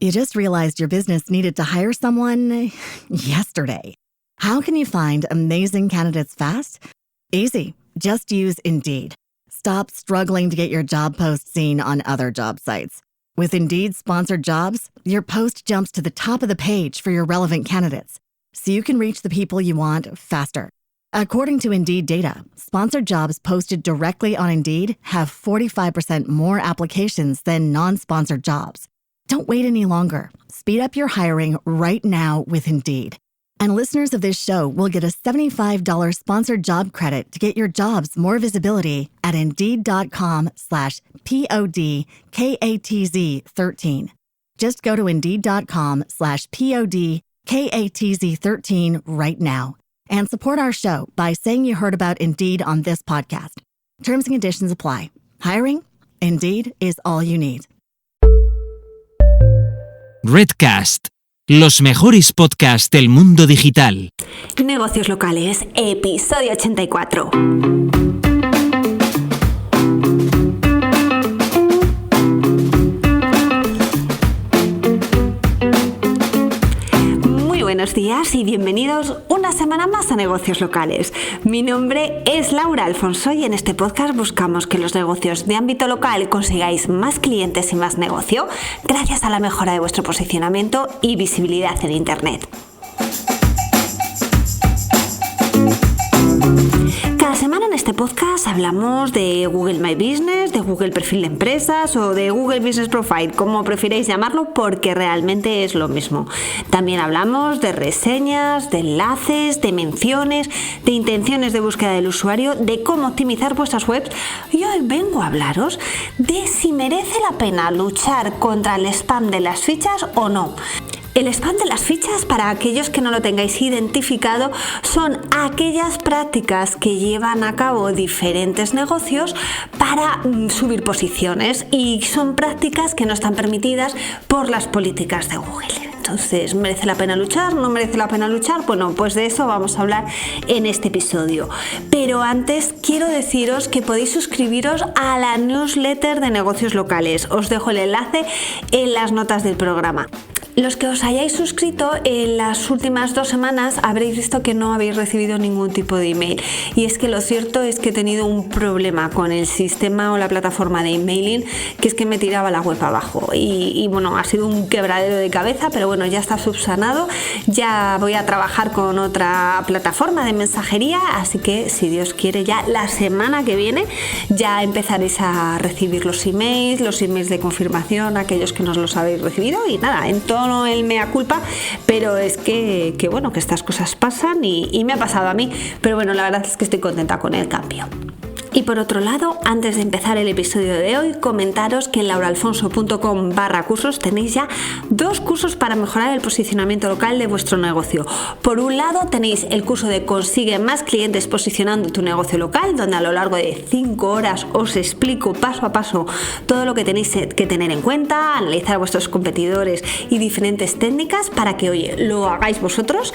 You just realized your business needed to hire someone yesterday. How can you find amazing candidates fast? Easy. Just use Indeed. Stop struggling to get your job post seen on other job sites. With Indeed sponsored jobs, your post jumps to the top of the page for your relevant candidates, so you can reach the people you want faster. According to Indeed data, sponsored jobs posted directly on Indeed have 45% more applications than non-sponsored jobs. Don't wait any longer. Speed up your hiring right now with Indeed. And listeners of this show will get a $75 sponsored job credit to get your jobs more visibility at Indeed.com/PODKATZ13. Just go to Indeed.com/PODKATZ13 right now and support our show by saying you heard about Indeed on this podcast. Terms and conditions apply. Hiring? Indeed is all you need. Redcast, los mejores podcasts del mundo digital. Negocios locales, episodio 84. Buenos días y bienvenidos una semana más a Negocios Locales. Mi nombre es Laura Alfonso y en este podcast buscamos que los negocios de ámbito local consigáis más clientes y más negocio gracias a la mejora de vuestro posicionamiento y visibilidad en Internet. Cada semana en este podcast hablamos de Google My Business, de Google Perfil de Empresas o de Google Business Profile, como prefiréis llamarlo, porque realmente es lo mismo. También hablamos de reseñas, de enlaces, de menciones, de intenciones de búsqueda del usuario, de cómo optimizar vuestras webs. Y hoy vengo a hablaros de si merece la pena luchar contra el spam de las fichas o no. El spam de las fichas, para aquellos que no lo tengáis identificado, son aquellas prácticas que llevan a cabo diferentes negocios para subir posiciones y son prácticas que no están permitidas por las políticas de Google. Entonces, ¿merece la pena luchar? ¿No merece la pena luchar? Bueno, pues de eso vamos a hablar en este episodio. Pero antes quiero deciros que podéis suscribiros a la newsletter de Negocios Locales. Os dejo el enlace en las notas del programa. Los que os hayáis suscrito en las últimas 2 semanas habréis visto que no habéis recibido ningún tipo de email. Y es que lo cierto es que he tenido un problema con el sistema o la plataforma de emailing, que es que me tiraba la web abajo. Y bueno, ha sido un quebradero de cabeza, pero bueno, ya está subsanado. Ya voy a trabajar con otra plataforma de mensajería, así que si Dios quiere ya la semana que viene ya empezaréis a recibir los emails de confirmación, aquellos que no los habéis recibido. Y nada, en todo el mea culpa, pero es que bueno, que estas cosas pasan y me ha pasado a mí, pero bueno, la verdad es que estoy contenta con el cambio. Y por otro lado, antes de empezar el episodio de hoy, comentaros que en lauraalfonso.com/cursos tenéis ya 2 cursos para mejorar el posicionamiento local de vuestro negocio. Por un lado, tenéis el curso de Consigue más clientes posicionando tu negocio local, donde a lo largo de 5 horas os explico paso a paso todo lo que tenéis que tener en cuenta, analizar vuestros competidores y diferentes técnicas para que, oye, lo hagáis vosotros.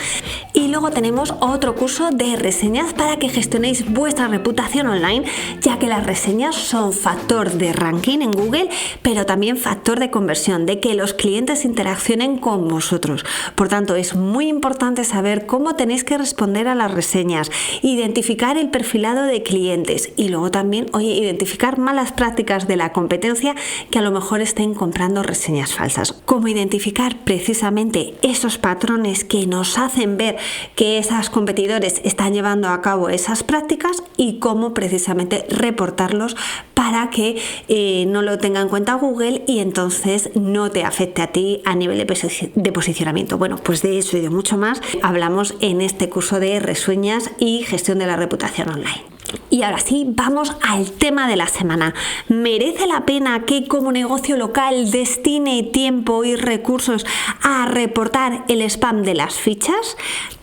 Y luego tenemos otro curso de reseñas para que gestionéis vuestra reputación online, ya que las reseñas son factor de ranking en Google, pero también factor de conversión, de que los clientes interaccionen con vosotros. Por tanto, es muy importante saber cómo tenéis que responder a las reseñas, identificar el perfilado de clientes y luego también, identificar malas prácticas de la competencia que a lo mejor estén comprando reseñas falsas. Cómo identificar precisamente esos patrones que nos hacen ver que esos competidores están llevando a cabo esas prácticas y cómo precisamente reportarlos para que no lo tenga en cuenta Google y entonces no te afecte a ti a nivel de posicionamiento. Bueno, pues de eso y de mucho más hablamos en este curso de reseñas y gestión de la reputación online. Y ahora sí, vamos al tema de la semana. ¿Merece la pena que como negocio local destine tiempo y recursos a reportar el spam de las fichas?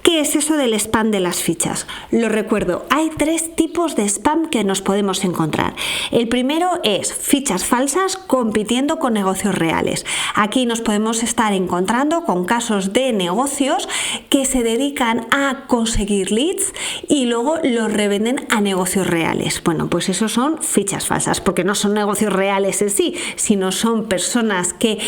¿Qué es eso del spam de las fichas? Lo recuerdo, hay 3 tipos de spam que nos podemos encontrar. El primero es fichas falsas compitiendo con negocios reales. Aquí nos podemos estar encontrando con casos de negocios que se dedican a conseguir leads y luego los revenden a negocios reales. Bueno, pues esos son fichas falsas, porque no son negocios reales en sí, sino son personas que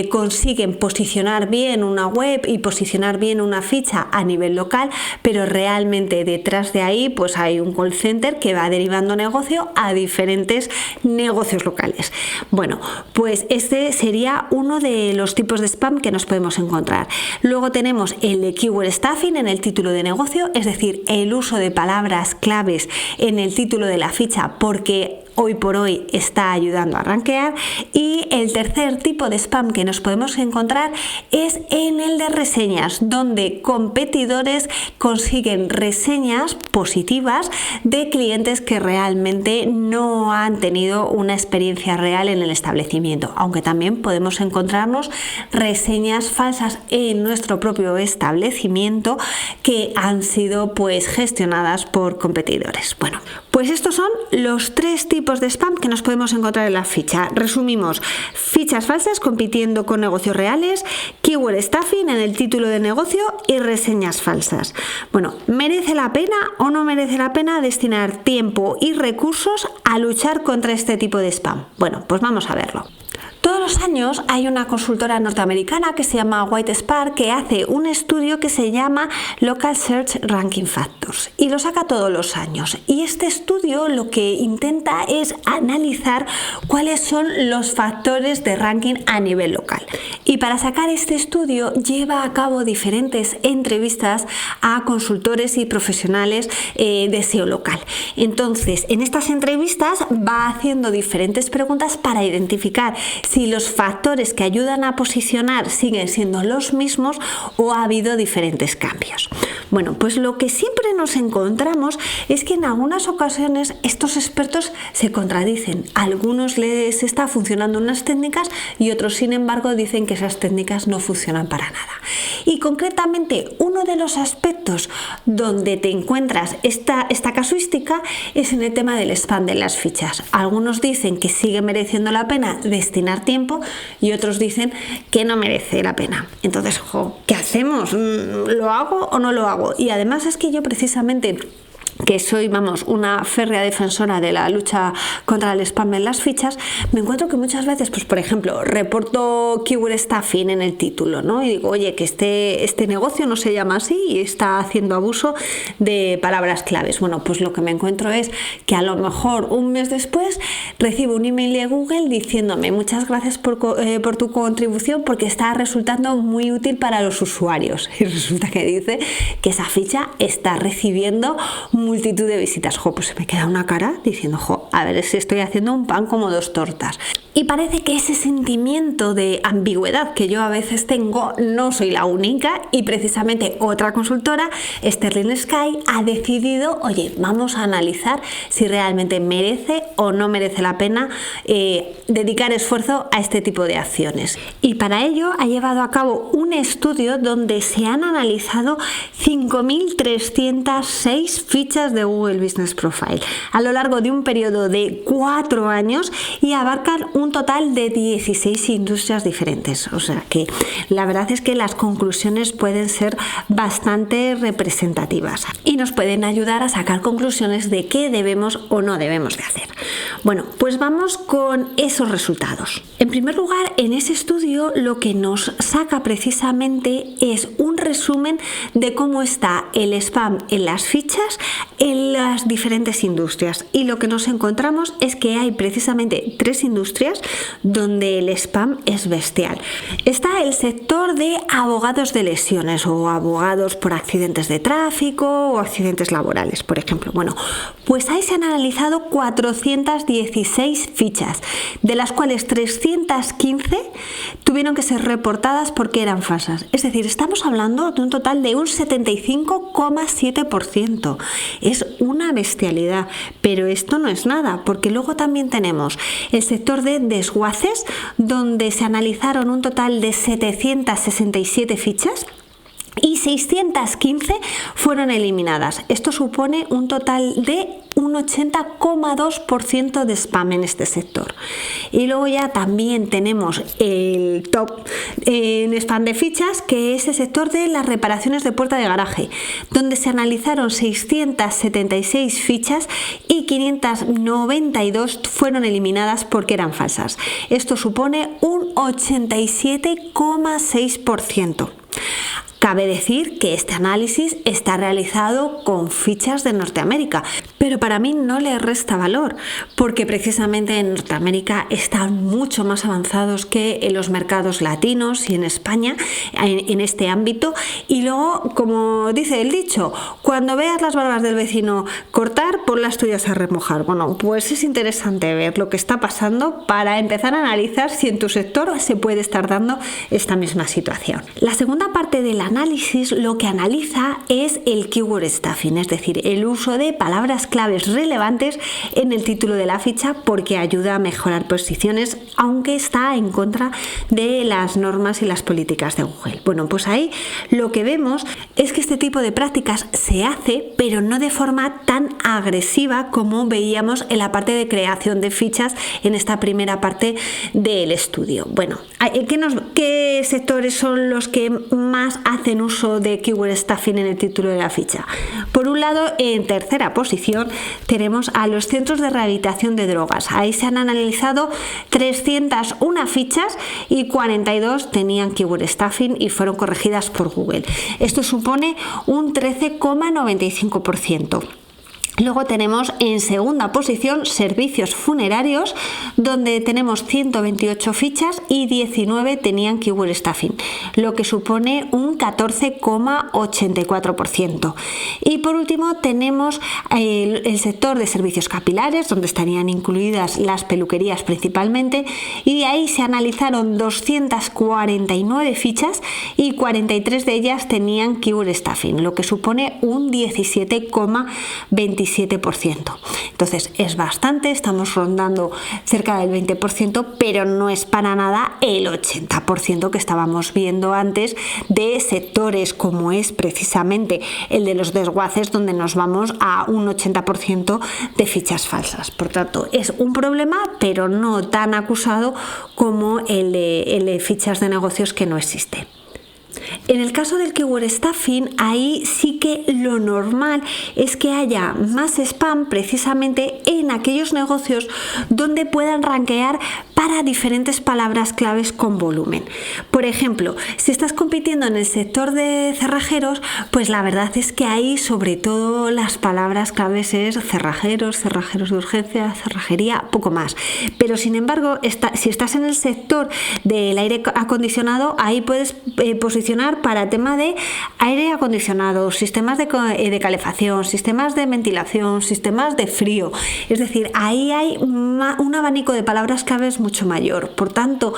consiguen posicionar bien una web y posicionar bien una ficha a nivel local, pero realmente detrás de ahí pues hay un call center que va derivando negocio a diferentes negocios locales. Bueno, pues este sería uno de los tipos de spam que nos podemos encontrar. Luego tenemos el de keyword stuffing en el título de negocio, es decir, el uso de palabras claves en el título de la ficha porque hoy por hoy está ayudando a rankear. Y el tercer tipo de spam que nos podemos encontrar es en el de reseñas, donde competidores consiguen reseñas positivas de clientes que realmente no han tenido una experiencia real en el establecimiento, aunque también podemos encontrarnos reseñas falsas en nuestro propio establecimiento que han sido pues gestionadas por competidores. Bueno, pues estos son los 3 tipos de spam que nos podemos encontrar en la ficha. Resumimos: fichas falsas compitiendo con negocios reales, keyword stuffing en el título de negocio y reseñas falsas. Bueno, ¿merece la pena o no merece la pena destinar tiempo y recursos a luchar contra este tipo de spam? Bueno, pues vamos a verlo. Todos los años hay una consultora norteamericana que se llama White Spark que hace un estudio que se llama Local Search Ranking Factors y lo saca todos los años. Y este estudio lo que intenta es analizar cuáles son los factores de ranking a nivel local. Y para sacar este estudio lleva a cabo diferentes entrevistas a consultores y profesionales de SEO local. Entonces, en estas entrevistas va haciendo diferentes preguntas para identificar si los factores que ayudan a posicionar siguen siendo los mismos o ha habido diferentes cambios. Bueno, pues lo que siempre nos encontramos es que en algunas ocasiones estos expertos se contradicen. A algunos les está funcionando unas técnicas y otros, sin embargo, dicen que esas técnicas no funcionan para nada. Y concretamente, uno de los aspectos donde te encuentras esta casuística es en el tema del spam de las fichas. Algunos dicen que sigue mereciendo la pena destinar tiempo y otros dicen que no merece la pena. Entonces, ¿qué hacemos? ¿Lo hago o no lo hago? Y además es que yo precisamente, que soy, una férrea defensora de la lucha contra el spam en las fichas, me encuentro que muchas veces, pues por ejemplo, reporto keyword stuffing en el título, ¿no? Y digo, oye, que este negocio no se llama así y está haciendo abuso de palabras claves. Bueno, pues lo que me encuentro es que a lo mejor un mes después recibo un email de Google diciéndome muchas gracias por tu contribución porque está resultando muy útil para los usuarios. Y resulta que dice que esa ficha está recibiendo multitud de visitas. Pues se me queda una cara diciendo, a ver si estoy haciendo un pan como 2 tortas. Y parece que ese sentimiento de ambigüedad que yo a veces tengo, no soy la única, y precisamente otra consultora, Sterling Sky, ha decidido, oye, vamos a analizar si realmente merece o no merece la pena dedicar esfuerzo a este tipo de acciones. Y para ello ha llevado a cabo un estudio donde se han analizado 5.306 fichas de Google Business Profile a lo largo de un periodo de 4 años y abarcan un total de 16 industrias diferentes. O sea que la verdad es que las conclusiones pueden ser bastante representativas y nos pueden ayudar a sacar conclusiones de qué debemos o no debemos de hacer. Bueno, pues vamos con esos resultados. En primer lugar, en ese estudio lo que nos saca precisamente es un resumen de cómo está el spam en las fichas en las diferentes industrias, y lo que nos encontramos es que hay precisamente 3 industrias donde el spam es bestial. Está el sector de abogados de lesiones o abogados por accidentes de tráfico o accidentes laborales, por ejemplo. Bueno, pues ahí se han analizado 416 fichas, de las cuales 315 tuvieron que ser reportadas porque eran falsas. Es decir, estamos hablando de un total de un 75,7%. Es una bestialidad, pero esto no es nada, porque luego también tenemos el sector de desguaces, donde se analizaron un total de 767 fichas, y 615 fueron eliminadas. Esto supone un total de un 80,2% de spam en este sector. Y luego ya también tenemos el top en spam de fichas, que es el sector de las reparaciones de puerta de garaje, donde se analizaron 676 fichas y 592 fueron eliminadas porque eran falsas. Esto supone un 87,6%. Cabe decir que este análisis está realizado con fichas de Norteamérica, pero para mí no le resta valor, porque precisamente en Norteamérica están mucho más avanzados que en los mercados latinos y en España en este ámbito. Y luego, como dice el dicho, cuando veas las barbas del vecino cortar, pon las tuyas a remojar. Bueno, pues es interesante ver lo que está pasando para empezar a analizar si en tu sector se puede estar dando esta misma situación. La segunda parte del análisis lo que analiza es el keyword stuffing, es decir, el uso de palabras claves relevantes en el título de la ficha, porque ayuda a mejorar posiciones, aunque está en contra de las normas y las políticas de Google. Bueno, pues ahí lo que vemos es que este tipo de prácticas se hace, pero no de forma tan agresiva como veíamos en la parte de creación de fichas en esta primera parte del estudio. Bueno, ¿qué sectores son los que más hacen uso de keyword stuffing en el título de la ficha? Por un lado, en tercera posición tenemos a los centros de rehabilitación de drogas. Ahí se han analizado 301 fichas y 42 tenían keyword stuffing y fueron corregidas por Google. Esto supone un 13,95%. Luego tenemos en segunda posición servicios funerarios, donde tenemos 128 fichas y 19 tenían keyword stuffing, lo que supone un 14,84%. Y por último tenemos el sector de servicios capilares, donde estarían incluidas las peluquerías principalmente, y de ahí se analizaron 249 fichas y 43 de ellas tenían keyword stuffing, lo que supone un 17,27%. Entonces es bastante, estamos rondando cerca del 20%, pero no es para nada el 80% que estábamos viendo antes de sectores como es precisamente el de los desguaces, donde nos vamos a un 80% de fichas falsas. Por tanto, es un problema, pero no tan acusado como el de fichas de negocios que no existe. En el caso del keyword stuffing, ahí sí que lo normal es que haya más spam precisamente en aquellos negocios donde puedan rankear para diferentes palabras claves con volumen. Por ejemplo, si estás compitiendo en el sector de cerrajeros, pues la verdad es que ahí sobre todo las palabras claves es cerrajeros, cerrajeros de urgencia, cerrajería, poco más. Pero sin embargo, si estás en el sector del aire acondicionado, ahí puedes posicionar para tema de aire acondicionado, sistemas de calefacción, sistemas de ventilación, sistemas de frío. Es decir, ahí hay un abanico de palabras claves mucho mayor. Por tanto,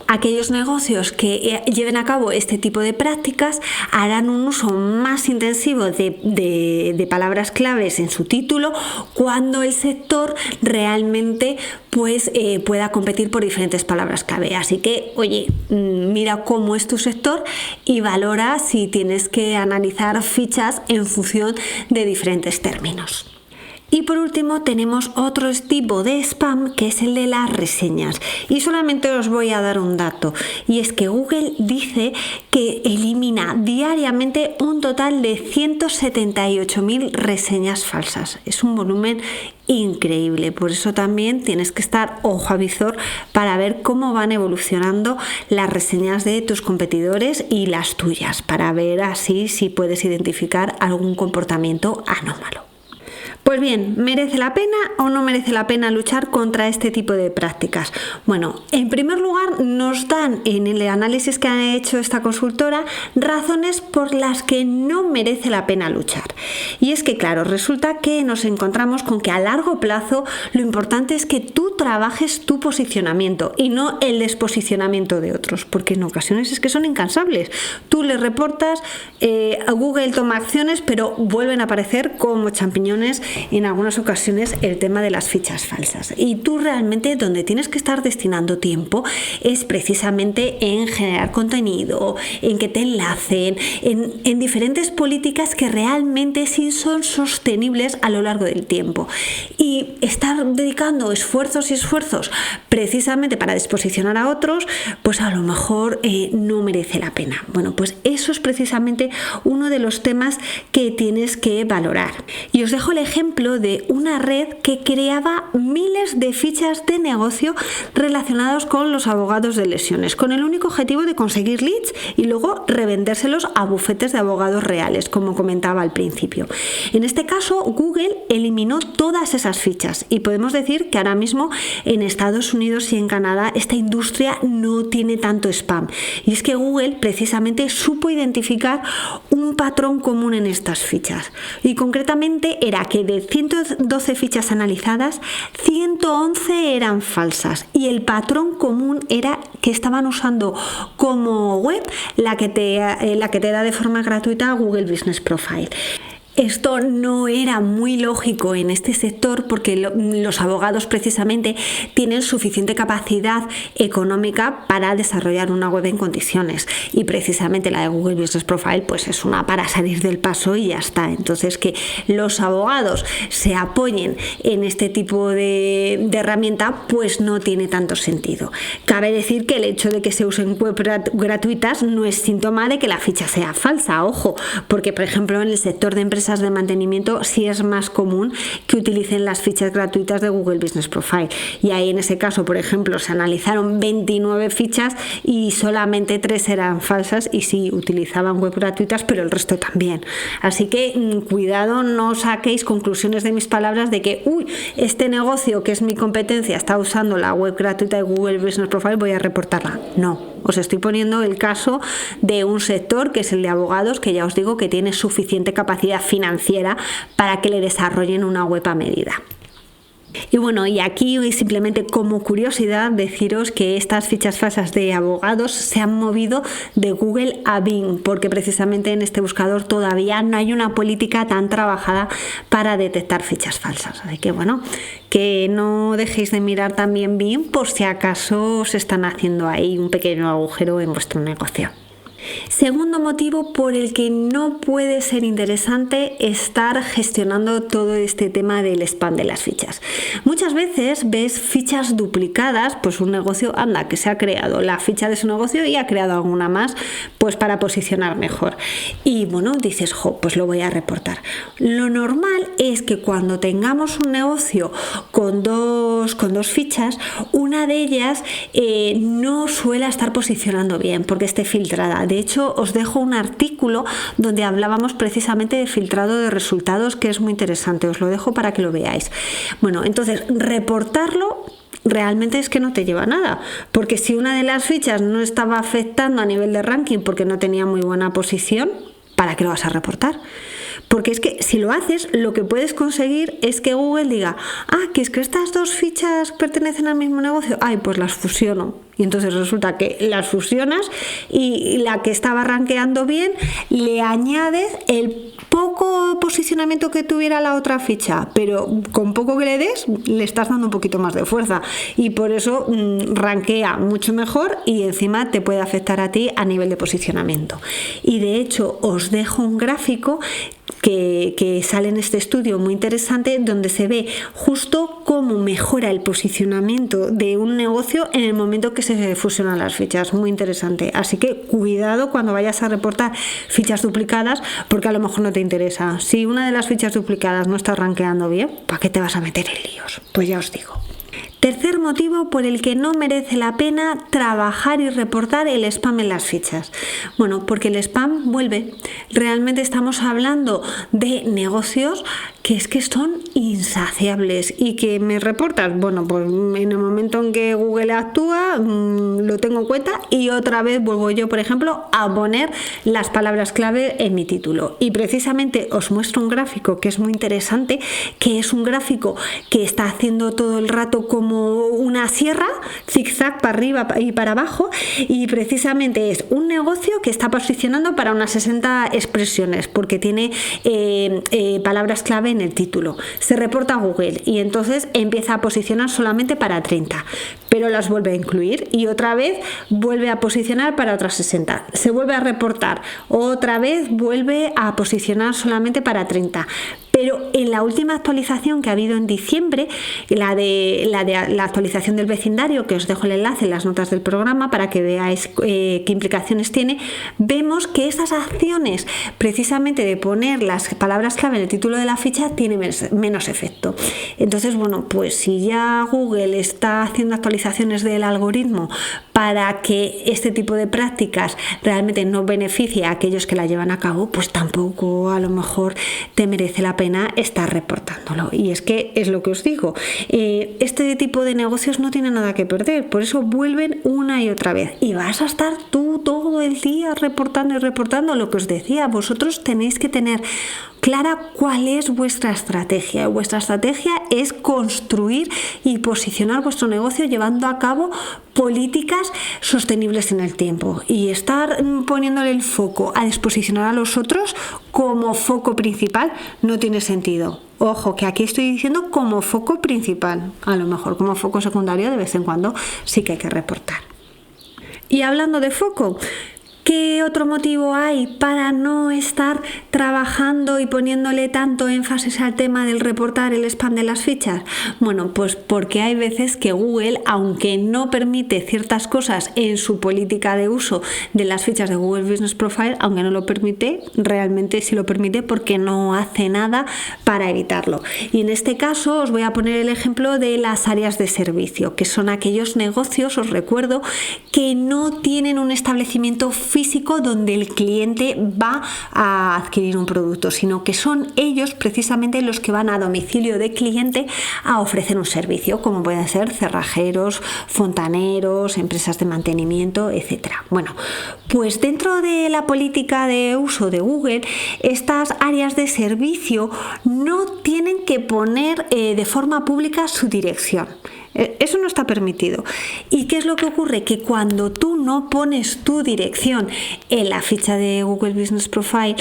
aquellos negocios que lleven a cabo este tipo de prácticas harán un uso más intensivo de palabras claves en su título, cuando el sector realmente pueda competir por diferentes palabras clave. Así que, oye, mira cómo es tu sector y valora si tienes que analizar fichas en función de diferentes términos. Y por último tenemos otro tipo de spam, que es el de las reseñas. Y solamente os voy a dar un dato, y es que Google dice que elimina diariamente un total de 178.000 reseñas falsas. Es un volumen increíble, por eso también tienes que estar ojo a visor para ver cómo van evolucionando las reseñas de tus competidores y las tuyas, para ver así si puedes identificar algún comportamiento anómalo. Pues bien, ¿merece la pena o no merece la pena luchar contra este tipo de prácticas? Bueno, en primer lugar nos dan en el análisis que ha hecho esta consultora razones por las que no merece la pena luchar. Y es que, claro, resulta que nos encontramos con que a largo plazo lo importante es que tú trabajes tu posicionamiento y no el desposicionamiento de otros, porque en ocasiones es que son incansables. Tú les reportas, a Google toma acciones, pero vuelven a aparecer como champiñones en algunas ocasiones el tema de las fichas falsas. Y tú realmente donde tienes que estar destinando tiempo es precisamente en generar contenido, en que te enlacen, en diferentes políticas que realmente sí son sostenibles a lo largo del tiempo. Y estar dedicando esfuerzos precisamente para disposicionar a otros, pues a lo mejor no merece la pena. Bueno, pues eso es precisamente uno de los temas que tienes que valorar. Y os dejo el ejemplo de una red que creaba miles de fichas de negocio relacionados con los abogados de lesiones, con el único objetivo de conseguir leads y luego revendérselos a bufetes de abogados reales, como comentaba al principio. En este caso, Google eliminó todas esas fichas y podemos decir que ahora mismo en Estados Unidos y en Canadá esta industria no tiene tanto spam. Y es que Google precisamente supo identificar un patrón común en estas fichas. Y concretamente era que de 112 fichas analizadas, 111 eran falsas. Y el patrón común era que estaban usando como web la que te da de forma gratuita Google Business Profile. Esto no era muy lógico en este sector porque los abogados precisamente tienen suficiente capacidad económica para desarrollar una web en condiciones y precisamente la de Google Business Profile pues es una para salir del paso y ya está. Entonces que los abogados se apoyen en este tipo de herramienta pues no tiene tanto sentido. Cabe decir que el hecho de que se usen web gratuitas no es síntoma de que la ficha sea falsa, ojo, porque por ejemplo en el sector de empresas de mantenimiento sí es más común que utilicen las fichas gratuitas de Google Business Profile y ahí en ese caso por ejemplo se analizaron 29 fichas y solamente 3 eran falsas y sí utilizaban web gratuitas pero el resto también, así que cuidado, no saquéis conclusiones de mis palabras de que este negocio que es mi competencia está usando la web gratuita de Google Business Profile, voy a reportarla. No, os estoy poniendo el caso de un sector que es el de abogados que ya os digo que tiene suficiente capacidad financiera para que le desarrollen una web a medida. Y bueno, y aquí simplemente como curiosidad deciros que estas fichas falsas de abogados se han movido de Google a Bing porque precisamente en este buscador todavía no hay una política tan trabajada para detectar fichas falsas. Así que bueno, que no dejéis de mirar también Bing por si acaso se están haciendo ahí un pequeño agujero en vuestro negocio. Segundo motivo por el que no puede ser interesante estar gestionando todo este tema del spam de las fichas. Muchas veces ves fichas duplicadas, pues un negocio que se ha creado la ficha de su negocio y ha creado alguna más pues para posicionar mejor. Y bueno, dices, pues lo voy a reportar. Lo normal es que cuando tengamos un negocio con dos fichas, una de ellas no suele estar posicionando bien porque esté filtrada. De hecho, os dejo un artículo donde hablábamos precisamente de filtrado de resultados que es muy interesante, os lo dejo para que lo veáis. Bueno, entonces reportarlo realmente es que no te lleva a nada, porque si una de las fichas no estaba afectando a nivel de ranking porque no tenía muy buena posición, ¿para qué lo vas a reportar? Porque es que si lo haces, lo que puedes conseguir es que Google diga, que es que estas dos fichas pertenecen al mismo negocio, pues las fusiono. Y entonces resulta que las fusionas y la que estaba rankeando bien le añades el poco posicionamiento que tuviera la otra ficha, pero con poco que le des le estás dando un poquito más de fuerza y por eso rankea mucho mejor y encima te puede afectar a ti a nivel de posicionamiento. Y de hecho os dejo un gráfico que sale en este estudio muy interesante donde se ve justo cómo mejora el posicionamiento de un negocio en el momento que se fusionan las fichas. Muy interesante, así que cuidado cuando vayas a reportar fichas duplicadas porque a lo mejor no te interesa. Si una de las fichas duplicadas no está rankeando bien, ¿para qué te vas a meter en líos? Pues ya os digo. Tercer motivo por el que no merece la pena trabajar y reportar el spam en las fichas. Bueno, porque el spam vuelve. Realmente estamos hablando de negocios que son insaciables y que me reportan. Bueno, pues en el momento en que Google actúa, lo tengo en cuenta y otra vez vuelvo yo, por ejemplo, a poner las palabras clave en mi título. Y precisamente os muestro un gráfico que es muy interesante, que es un gráfico que está haciendo todo el rato como una sierra, zigzag para arriba y para abajo, y precisamente es un negocio que está posicionando para unas 60 expresiones, porque tiene palabras clave en el título. Se reporta a Google y entonces empieza a posicionar solamente para 30, pero las vuelve a incluir y otra vez vuelve a posicionar para otras 60. Se vuelve a reportar, otra vez vuelve a posicionar solamente para 30. Pero en la última actualización que ha habido en diciembre, la actualización del vecindario, que os dejo el enlace en las notas del programa para que veáis qué implicaciones tiene, vemos que esas acciones precisamente de poner las palabras clave en el título de la ficha tienen menos efecto. Entonces, bueno, pues si ya Google está haciendo actualizaciones del algoritmo para que este tipo de prácticas realmente no beneficie a aquellos que la llevan a cabo, pues tampoco a lo mejor te merece la pena estar reportándolo. Y es que es lo que os digo, este tipo de negocios no tiene nada que perder, por eso vuelven una y otra vez y vas a estar tú todo el día reportando y reportando. Lo que os decía, vosotros tenéis que tener clara cuál es vuestra estrategia. Vuestra estrategia es construir y posicionar vuestro negocio llevando a cabo políticas sostenibles en el tiempo, y estar poniéndole el foco a desposicionar a los otros como foco principal no tiene sentido. Ojo, que aquí estoy diciendo como foco principal, a lo mejor como foco secundario de vez en cuando sí que hay que reportar. Y hablando de foco, ¿qué otro motivo hay para no estar trabajando y poniéndole tanto énfasis al tema del reportar el spam de las fichas? Bueno, pues porque hay veces que Google, aunque no permite ciertas cosas en su política de uso de las fichas de Google Business Profile, aunque no lo permite, realmente sí lo permite porque no hace nada para evitarlo. Y en este caso os voy a poner el ejemplo de las áreas de servicio, que son aquellos negocios, os recuerdo, que no tienen un establecimiento físico donde el cliente va a adquirir un producto, sino que son ellos precisamente los que van a domicilio de cliente a ofrecer un servicio, como pueden ser cerrajeros, fontaneros, empresas de mantenimiento, etcétera. Bueno, pues dentro de la política de uso de Google, estas áreas de servicio no tienen que poner de forma pública su dirección. Eso no está permitido. ¿Y qué es lo que ocurre? Que cuando tú no pones tu dirección en la ficha de Google Business Profile,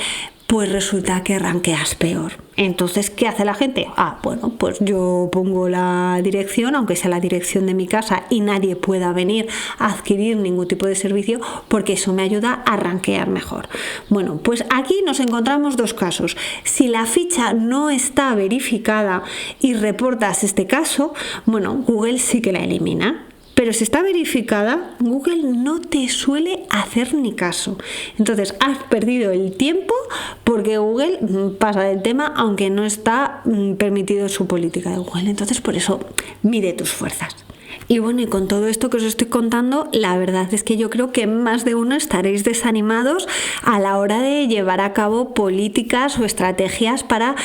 pues resulta que rankeas peor. Entonces, ¿qué hace la gente? Bueno, pues yo pongo la dirección, aunque sea la dirección de mi casa, y nadie pueda venir a adquirir ningún tipo de servicio, porque eso me ayuda a rankear mejor. Bueno, pues aquí nos encontramos dos casos. Si la ficha no está verificada y reportas este caso, bueno, Google sí que la elimina. Pero si está verificada, Google no te suele hacer ni caso. Entonces has perdido el tiempo porque Google pasa del tema, aunque no está permitido en su política de Google. Entonces por eso mide tus fuerzas. Y bueno, y con todo esto que os estoy contando, la verdad es que yo creo que más de uno estaréis desanimados a la hora de llevar a cabo políticas o estrategias para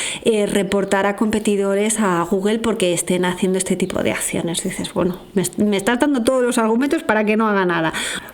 reportar a competidores a Google porque estén haciendo este tipo de acciones. Dices, bueno, me estás dando todos los argumentos para que no haga nada.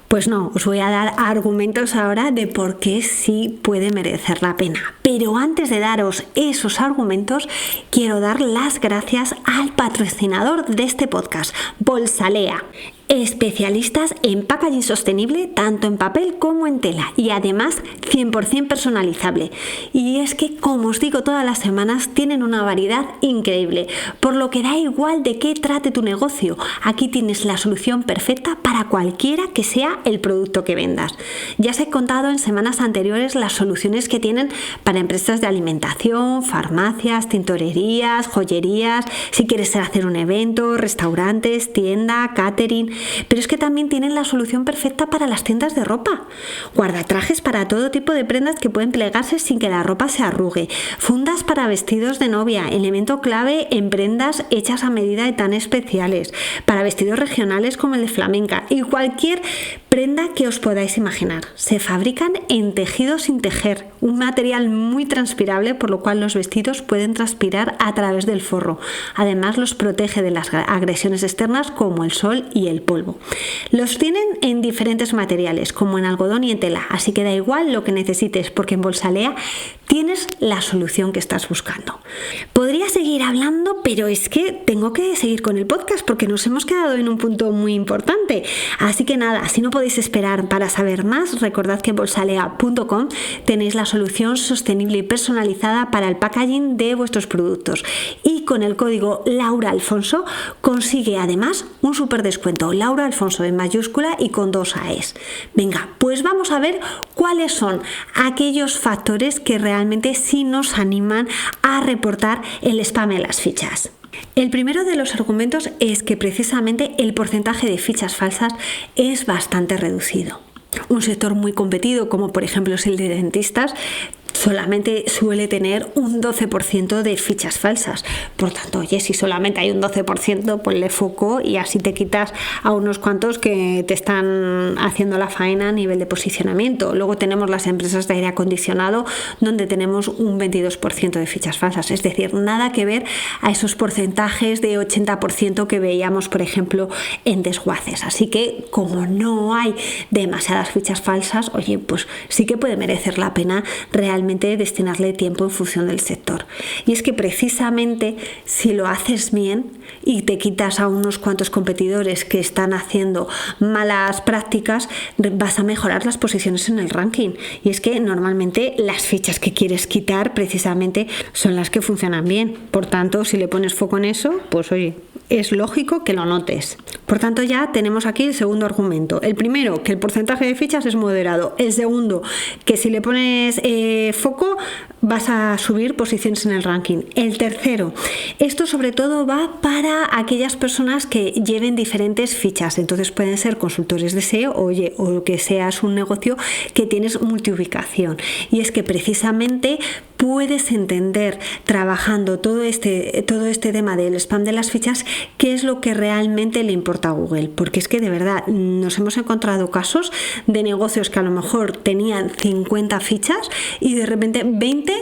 Pues no, os voy a dar argumentos ahora de por qué sí puede merecer la pena. Pero antes de daros esos argumentos, quiero dar las gracias al patrocinador de este podcast, Bolsalea. Especialistas en packaging sostenible tanto en papel como en tela y además 100% personalizable. Y es que, como os digo todas las semanas, tienen una variedad increíble, por lo que da igual de qué trate tu negocio, aquí tienes la solución perfecta para cualquiera que sea el producto que vendas. Ya os he contado en semanas anteriores las soluciones que tienen para empresas de alimentación, farmacias, tintorerías, joyerías, si quieres hacer un evento, restaurantes, tienda, catering. Pero es que también tienen la solución perfecta para las tiendas de ropa. Guardatrajes para todo tipo de prendas que pueden plegarse sin que la ropa se arrugue. Fundas para vestidos de novia, elemento clave en prendas hechas a medida y tan especiales. Para vestidos regionales como el de flamenca y cualquier prenda que os podáis imaginar. Se fabrican en tejido sin tejer, un material muy transpirable, por lo cual los vestidos pueden transpirar a través del forro. Además los protege de las agresiones externas como el sol y el polvo. Los tienen en diferentes materiales, como en algodón y en tela, así que da igual lo que necesites, porque en Bolsalea tienes la solución que estás buscando. Podría seguir hablando, pero es que tengo que seguir con el podcast porque nos hemos quedado en un punto muy importante. Así que nada, si no podéis esperar para saber más, recordad que en bolsalea.com tenéis la solución sostenible y personalizada para el packaging de vuestros productos. Y con el código LauraAlfonso consigue además un súper descuento. LauraAlfonso en mayúscula y con 2 A's. Venga, pues vamos a ver cuáles son aquellos factores que realmente sí nos animan a reportar el spam en las fichas. El primero de los argumentos es que precisamente el porcentaje de fichas falsas es bastante reducido. Un sector muy competido, como por ejemplo es el de dentistas, solamente suele tener un 12% de fichas falsas. Por tanto, oye, si solamente hay un 12%, ponle foco y así te quitas a unos cuantos que te están haciendo la faena a nivel de posicionamiento. Luego tenemos las empresas de aire acondicionado, donde tenemos un 22% de fichas falsas. Es decir, nada que ver a esos porcentajes de 80% que veíamos, por ejemplo, en desguaces. Así que, como no hay demasiadas fichas falsas, oye, pues sí que puede merecer la pena realmente destinarle tiempo en función del sector. Y es que precisamente si lo haces bien y te quitas a unos cuantos competidores que están haciendo malas prácticas, vas a mejorar las posiciones en el ranking. Y es que normalmente las fichas que quieres quitar precisamente son las que funcionan bien. Por tanto, si le pones foco en eso, pues oye, es lógico que lo notes. Por tanto, ya tenemos aquí el segundo argumento. El primero, que el porcentaje de fichas es moderado. El segundo, que si le pones foco vas a subir posiciones en el ranking. El tercero, esto sobre todo va para aquellas personas que lleven diferentes fichas. Entonces pueden ser consultores de SEO, oye, o que seas un negocio que tienes multiubicación. Y es que precisamente puedes entender trabajando todo este tema del spam de las fichas qué es lo que realmente le importa a Google, porque es que de verdad nos hemos encontrado casos de negocios que a lo mejor tenían 50 fichas y de repente 20,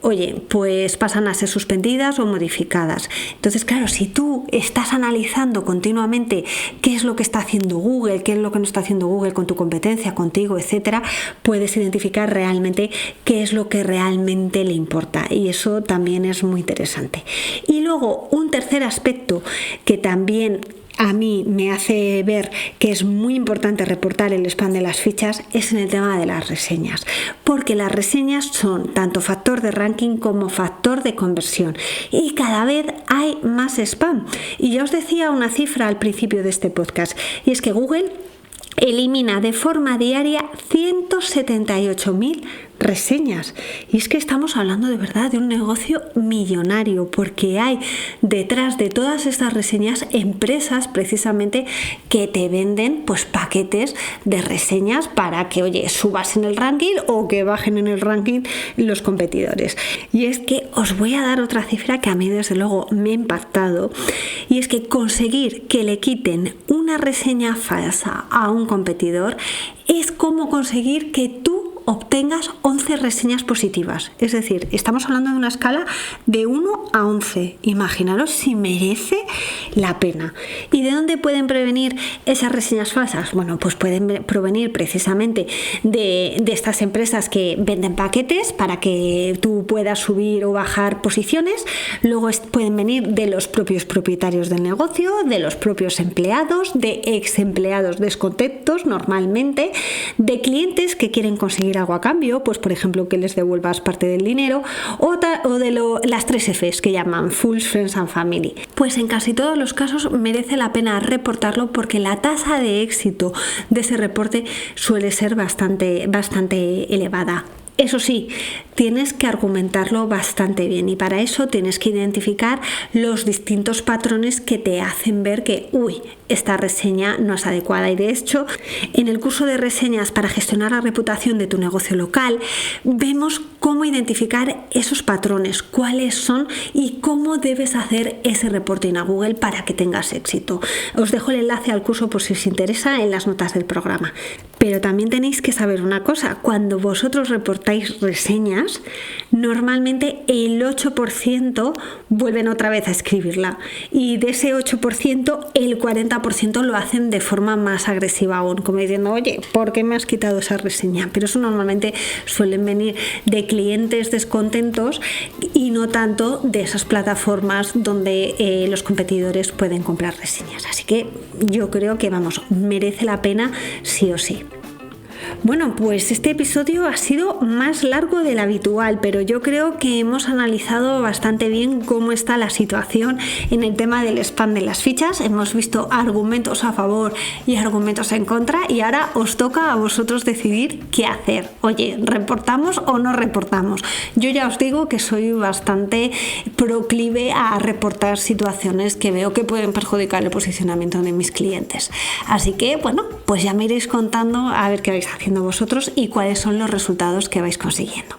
oye, pues pasan a ser suspendidas o modificadas. Entonces, claro, si tú estás analizando continuamente qué es lo que está haciendo Google, qué es lo que no está haciendo Google con tu competencia, contigo, etcétera, puedes identificar realmente qué es lo que realmente le importa, y eso también es muy interesante. Y luego, un tercer aspecto que también a mí me hace ver que es muy importante reportar el spam de las fichas es en el tema de las reseñas, porque las reseñas son tanto factor de ranking como factor de conversión y cada vez hay más spam. Y ya os decía una cifra al principio de este podcast, y es que Google elimina de forma diaria 178.000 reseñas. Y es que estamos hablando de verdad de un negocio millonario, porque hay detrás de todas estas reseñas empresas precisamente que te venden pues paquetes de reseñas para que, oye, subas en el ranking o que bajen en el ranking los competidores. Y es que os voy a dar otra cifra que a mí desde luego me ha impactado, y es que conseguir que le quiten una reseña falsa a un competidor es como conseguir que tú obtengas 11 reseñas positivas. Es decir, estamos hablando de una escala de 1 a 11. Imaginaros si merece la pena. ¿Y de dónde pueden prevenir esas reseñas falsas? Bueno, pues pueden provenir precisamente de estas empresas que venden paquetes para que tú puedas subir o bajar posiciones. Luego pueden venir de los propios propietarios del negocio, de los propios empleados, de ex empleados descontentos normalmente, de clientes que quieren conseguir algo a cambio, pues por ejemplo que les devuelvas parte del dinero, o de las 3 Fs que llaman Fools, Friends and Family. Pues en casi todos los casos merece la pena reportarlo, porque la tasa de éxito de ese reporte suele ser bastante elevada. Eso sí, tienes que argumentarlo bastante bien, y para eso tienes que identificar los distintos patrones que te hacen ver que, esta reseña no es adecuada. Y de hecho, en el curso de reseñas para gestionar la reputación de tu negocio local, vemos cómo identificar esos patrones, cuáles son y cómo debes hacer ese reporting a Google para que tengas éxito. Os dejo el enlace al curso por si os interesa en las notas del programa. Pero también tenéis que saber una cosa: cuando vosotros reportáis aportáis reseñas, normalmente el 8% vuelven otra vez a escribirla, y de ese 8% el 40% lo hacen de forma más agresiva aún, como diciendo, oye, ¿por qué me has quitado esa reseña? Pero eso normalmente suelen venir de clientes descontentos y no tanto de esas plataformas donde los competidores pueden comprar reseñas. Así que yo creo que, merece la pena sí o sí. Bueno, pues este episodio ha sido más largo del habitual, pero yo creo que hemos analizado bastante bien cómo está la situación en el tema del spam de las fichas. Hemos visto argumentos a favor y argumentos en contra, y ahora os toca a vosotros decidir qué hacer. Oye, ¿reportamos o no reportamos? Yo ya os digo que soy bastante proclive a reportar situaciones que veo que pueden perjudicar el posicionamiento de mis clientes. Así que, bueno, pues ya me iréis contando a ver qué vais haciendo vosotros y cuáles son los resultados que vais consiguiendo.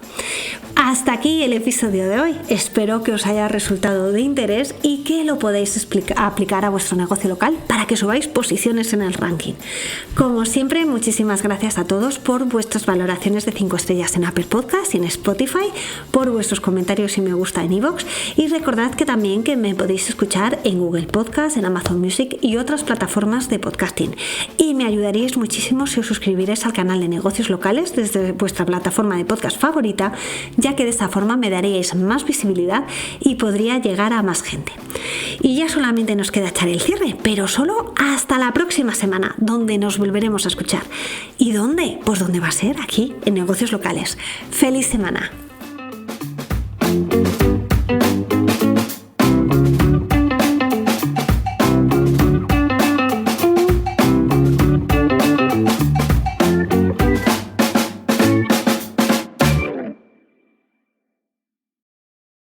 Hasta aquí el episodio de hoy. Espero que os haya resultado de interés y que lo podáis aplicar a vuestro negocio local para que subáis posiciones en el ranking. Como siempre, muchísimas gracias a todos por vuestras valoraciones de 5 estrellas en Apple Podcast y en Spotify, por vuestros comentarios y me gusta en iVoox, y recordad que también que me podéis escuchar en Google Podcast, en Amazon Music y otras plataformas de podcasting. Y me ayudaríais muchísimo si os suscribiréis al canal de negocios locales desde vuestra plataforma de podcast favorita, ya que de esta forma me daríais más visibilidad y podría llegar a más gente. Y ya solamente nos queda echar el cierre, pero solo hasta la próxima semana, donde nos volveremos a escuchar. ¿Y dónde? Pues dónde va a ser, aquí, en Negocios Locales. ¡Feliz semana!